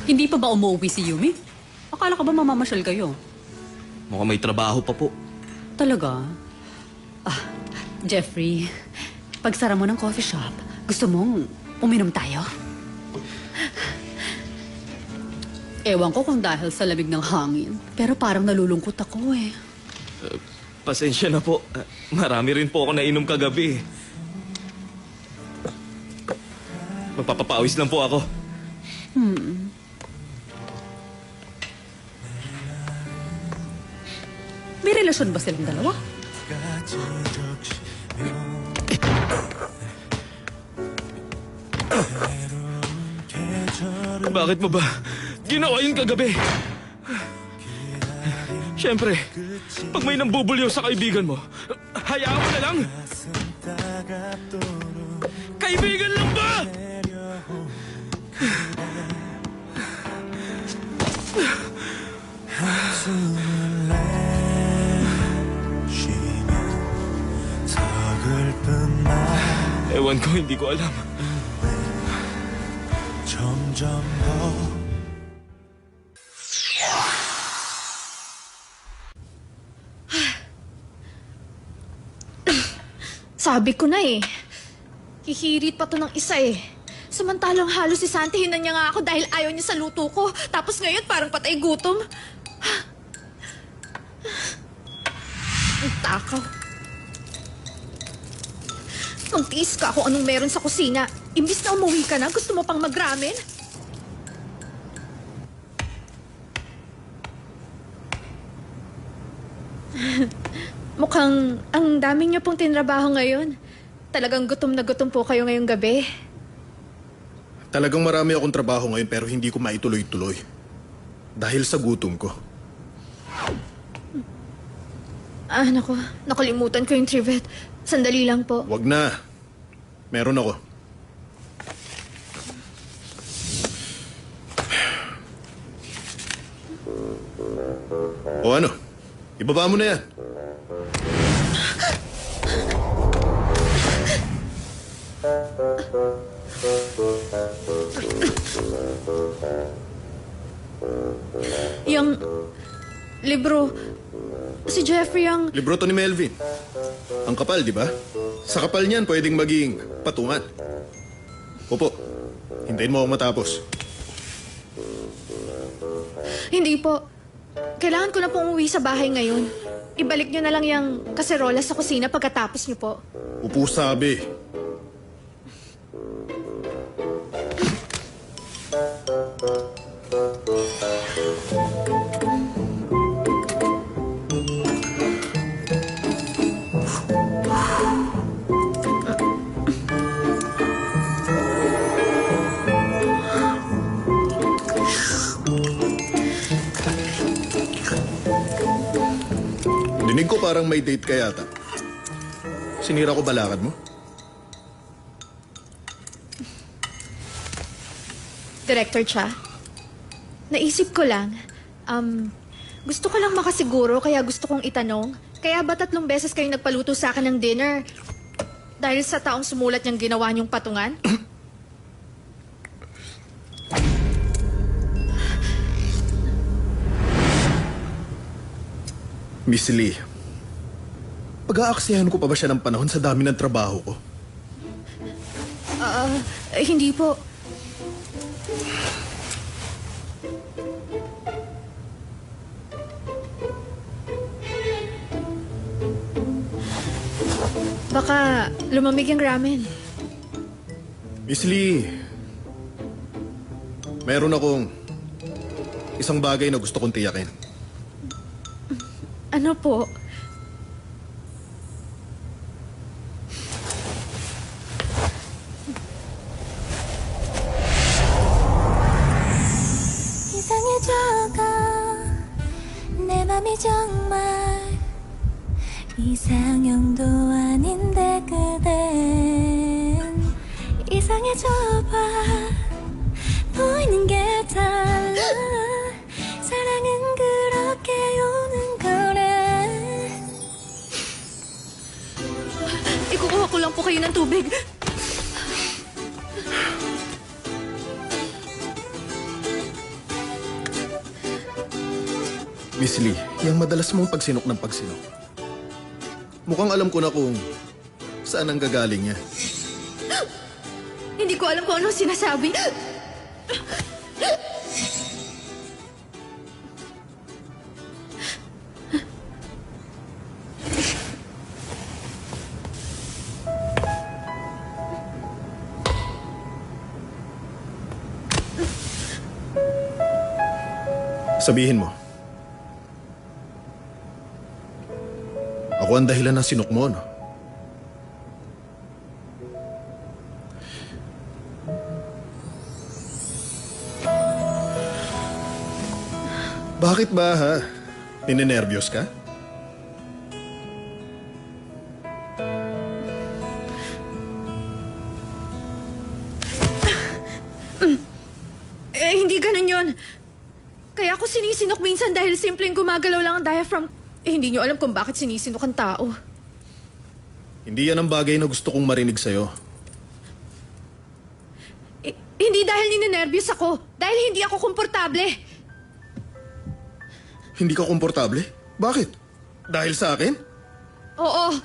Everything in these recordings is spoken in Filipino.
Hindi pa ba umuwi si Yumi? Akala ka ba mamamasyal kayo? Mukhang may trabaho pa po. Talaga? Ah, Jeffrey, pagsara mo ng coffee shop, gusto mong uminom tayo? Ewan ko kung dahil sa lamig ng hangin, pero parang nalulungkot ako eh. Pasensya na po. Marami rin po ako nainom kagabi. Magpapapawis lang po ako. May relasyon ba silang dalawa? Bakit mo ba ginawa yun kagabi? Siyempre, pag may nambubulyaw sa kaibigan mo, hayaan mo na lang. Kaibigan lang ba? Ewan ko, hindi ko alam. Sabi ko na eh. Hihirit pa to ng isa eh. Samantalang halos sisantihin na niya nga ako dahil ayaw niya sa luto ko. Tapos ngayon parang patay gutom. Ang takaw. Magtiis ka kung anong meron sa kusina. Imbis na umuwi ka na, gusto mo pang mag-ramen? Mukhang ang dami niyo pong tinrabaho ngayon. Talagang gutom na gutom po kayo ngayong gabi. Talagang marami akong trabaho ngayon pero hindi ko maituloy-tuloy. Dahil sa gutom ko. Ah, naku. Nakalimutan ko yung trivet. Sandali lang po. Wag na. Meron ako. O ano? Ibaba mo na yan. Yung libro, si Jeffrey ang... Libro to ni Melvin. Ang kapal, di ba? Sa kapal niyan, pwedeng maging patungan. Opo, hintayin mo akong matapos. Hindi po. Kailangan ko na pong umuwi sa bahay ngayon. Ibalik niyo na lang yung kaserola sa kusina pagkatapos niyo po. Upo sabi. Dinig ko parang may date ka yata. Sinira ko balakad mo? Director Cha, naisip ko lang, gusto ko lang makasiguro kaya gusto kong itanong, kaya ba 3 beses kayo nagpaluto sa akin ng dinner dahil sa taong sumulat niyang ginawa niyong patungan? Miss Lee, pag-aaksiyahan ko pa ba siya ng panahon sa dami ng trabaho ko? Hindi po. Baka lumamig yung ramen. Miss Lee, meron akong isang bagay na gusto kong tiyakin. Ano po? 이상해져가 내 맘이 정말 이상형도 아닌데 그댄 이상해져봐 보이는 게 달라 사랑은 그렇게 오는 거래 Ikukuha ko lang po kayo ng tubig. Miss Lee, yung madalas mong pagsinok ng pagsinok. Mukhang alam ko na kung saan ang gagaling niya. Hindi ko alam kung anong sinasabi. Sabihin mo. Ako ang dahilan ng sinok mo, no? Bakit ba, ha? Ninenervyos ka? Hindi ganun yun. Kaya ako sinisinok minsan dahil simpleng gumagalaw lang ang diaphragm. Hindi nyo alam kung bakit sinisinok ang tao. Hindi yan ang bagay na gusto kong marinig sa'yo. Hindi dahil ninenervyos ako. Dahil hindi ako komportable. Hindi ka komportable? Bakit? Dahil sa akin? Oo.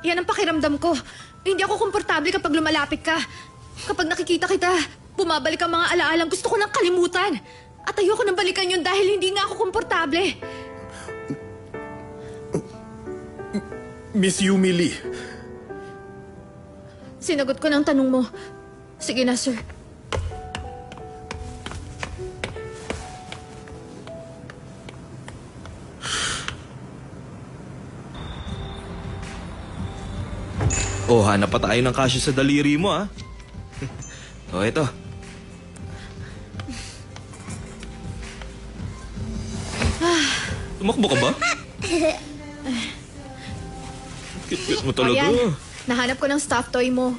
Yan ang pakiramdam ko. Hindi ako komportable kapag lumalapit ka. Kapag nakikita kita, bumabalik ang mga alaalang gusto ko nang kalimutan. At ayoko nang balikan yun dahil hindi nga ako komportable. Miss Yumi Lee. Sinagot ko ng tanong mo. Sige na, sir. Oh, hanap pa tayo ng kasya sa daliri mo, ah. Oh, ito. Tumakbo ka ba? Cute mo talaga. Ayan, nahanap ko ng stuffed toy mo.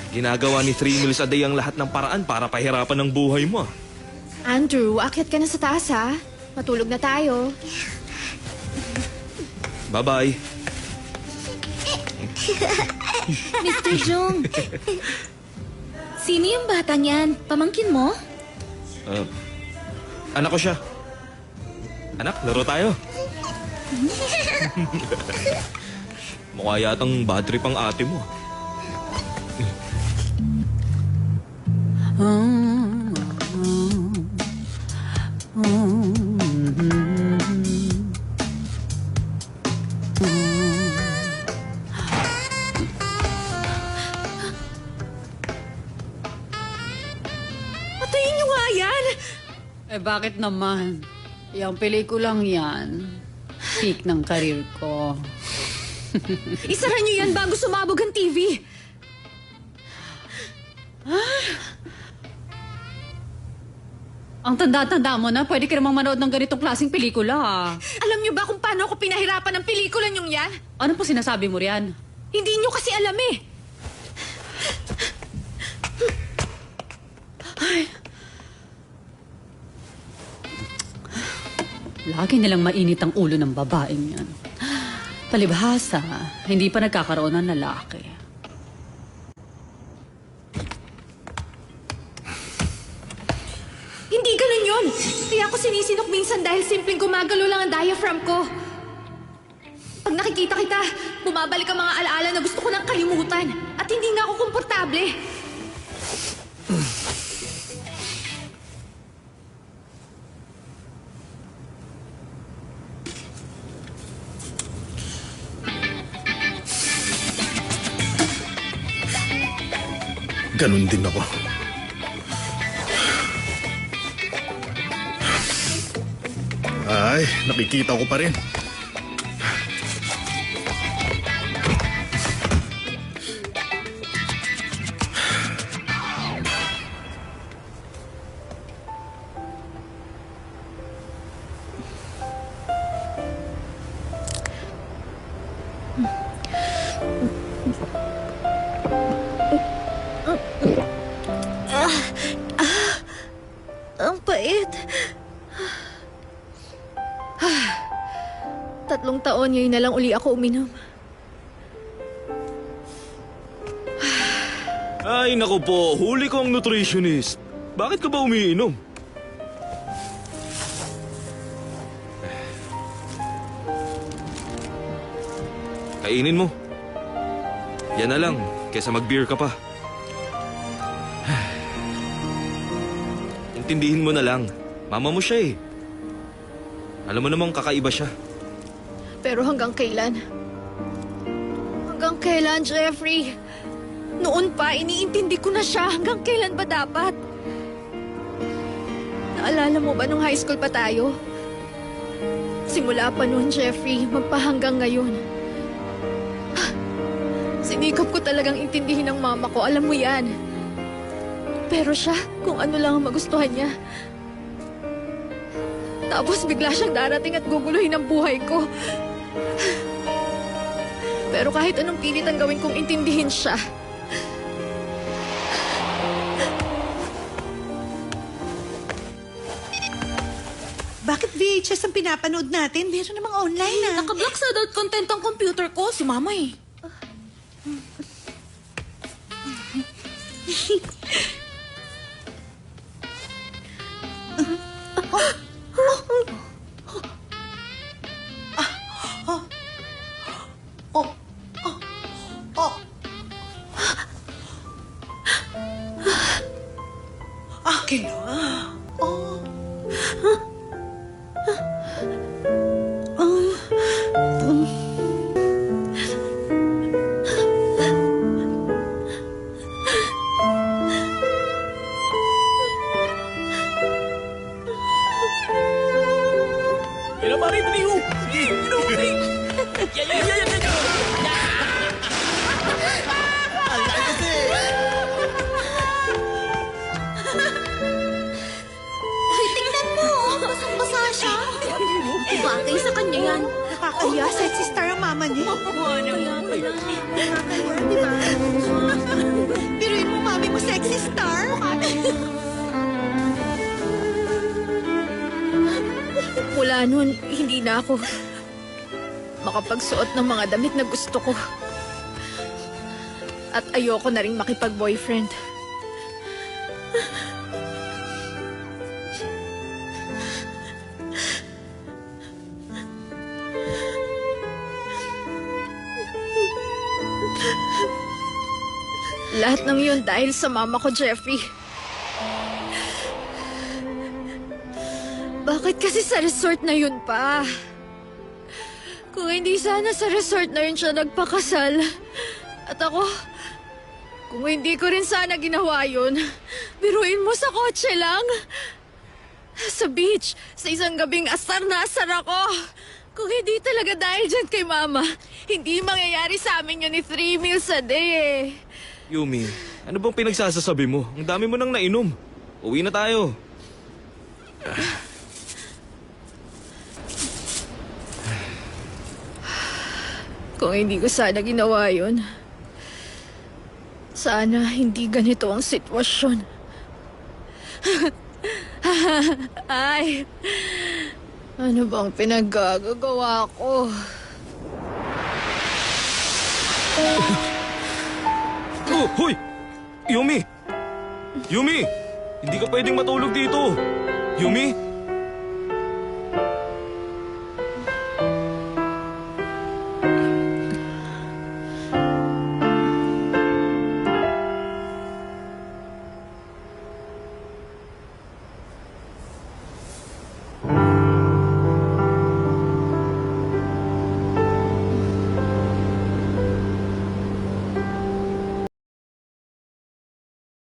Ginagawa ni 3 meals a day ang lahat ng paraan para pahirapan ang buhay mo, ah. Andrew, akyat ka na sa taas, ha? Matulog na tayo. Bye-bye. Mr. Jung, sino yung batang yan? Pamangkin mo? Anak ko siya. Anak, laro tayo. Mukha yatang bad trip ang ate mo. Patayin niyo nga yan! Eh bakit naman? Yung pelikulang yan, peak ng karir ko. Isara niyo yan bago sumabog ang TV. Ang tanda-tanda mo na, pwede ka namang manood ng ganitong klaseng pelikula. Alam niyo ba kung paano ako pinahirapan ng pelikula niyong yan? Ano po sinasabi mo riyan? Hindi niyo kasi alam eh. Lagi nilang mainit ang ulo ng babaeng yan. Palibhasa, hindi pa nagkakaroon ng lalaki. Hindi ganun yun. Kaya ako sinisinok minsan dahil simpleng gumagalo lang ang diaphragm ko. Pag nakikita kita, bumabalik ang mga alaala na gusto ko nang kalimutan. At hindi nga ako komportable. Ganun din ako. Ay, nakikita ko pa rin. Ang pait. 3 taon ngayon na lang uli ako uminom. Ay, naku po. Huli ko ang nutritionist. Bakit ka ba umiinom? Kainin mo. Yan na lang, kesa mag-beer ka pa. Intindihin mo na lang. Mama mo siya eh. Alam mo namang kakaiba siya. Pero hanggang kailan? Hanggang kailan, Jeffrey? Noon pa, iniintindi ko na siya. Hanggang kailan ba dapat? Naalala mo ba nung high school pa tayo? Simula pa noon, Jeffrey, magpahanggang ngayon. Sinikap ko talagang intindihin ng mama ko. Alam mo yan. Pero siya, kung ano lang ang magustuhan niya. Tapos bigla siyang darating at guguluhin ang buhay ko. Pero kahit anong pilit ang gawin kong intindihin siya. Bakit VHS ang pinapanood natin? Meron namang online na. Nakablock sa adult content ang computer ko. Si Mama eh. Akin na. Uy, tingnan mo. Basang-basa siya. Bagay sa kanya yan. Nakakaya, sexy star ang mama niya. Nakakaya, Di ba? Piruin mo, mami mo, sexy star. Mula noon, hindi na ako makapagsuot ng mga damit na gusto ko. At ayoko na rin makipag-boyfriend. Lahat ng yun dahil sa mama ko, Jeffrey. Bakit kasi sa resort na yun pa? Kung hindi sana sa resort na yun siya nagpakasal. At ako, kung hindi ko rin sana ginawa yun, biruin mo sa kotse lang. Sa beach, sa isang gabing asar na asar ako. Kung hindi talaga dahil dyan kay Mama, hindi mangyayari sa amin yun ni 3 meals a day eh. Yumi, ano bang pinagsasasabi mo? Ang dami mo nang nainom. Uwi na tayo. Kung hindi ko sana ginawa yun, sana hindi ganito ang sitwasyon. Ay, ano bang pinaggagawa ko? Oh, hoy! Yumi! Yumi! Hindi ka pwedeng matulog dito. Yumi!